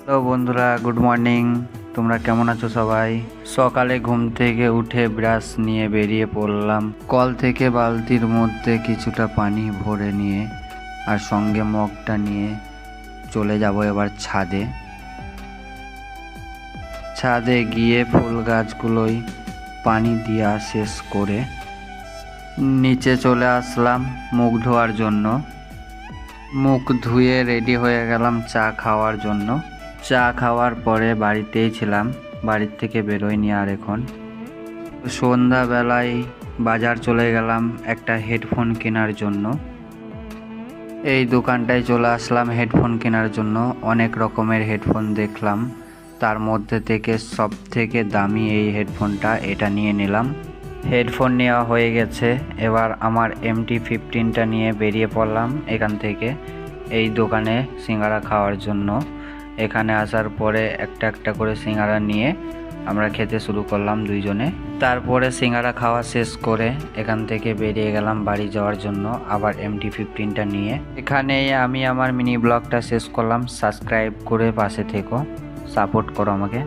Hello বন্ধুরা, good morning. তোমরা কেমন আছো সবাই? সকালে ঘুম থেকে উঠে ব্রাশ নিয়ে বেরিয়ে পড়লাম। কল থেকে বালতির মধ্যে কিছুটা পানি ভরে নিয়ে আর সঙ্গে মগটা নিয়ে চলে যাব এবার ছাদে। ছাদে গিয়ে ফুল গাছগুলোই পানি দেওয়া শেষ করে নিচে চলে আসলাম মুখ ধোয়ার জন্য। মুখ ধুয়ে রেডি হয়ে গেলাম চা খাওয়ার জন্য। চা খাওয়ার পরে বাড়িতেই ছিলাম, বাড়ির থেকে বেরোয়নি আর এখন। সন্ধ্যাবেলায় বাজার চলে গেলাম একটা হেডফোন কেনার জন্য। এই দোকানটায় চলে আসলাম হেডফোন কেনার জন্য। অনেক রকমের হেডফোন দেখলাম, তার মধ্যে থেকে সব থেকে দামি এই হেডফোনটা, এটা নিয়ে নিলাম। হেডফোন নেওয়া হয়ে গেছে, এবার আমার MT-15টা নিয়ে বেরিয়ে পড়লাম এখান থেকে এই দোকানে সিঙ্গারা খাওয়ার জন্য। এখানে আসার পরে একটা একটা করে সিঙ্গারা নিয়ে আমরা খেতে শুরু করলাম দুইজনে। তারপরে সিঙ্গারা খাওয়া শেষ করে এখান থেকে বেরিয়ে গেলাম বাড়ি যাওয়ার জন্য আবার MT-15টা নিয়ে। এখানেই আমি আমার মিনি ব্লগটা শেষ করলাম। সাবস্ক্রাইব করে পাশে থেকো, সাপোর্ট করো আমাকে।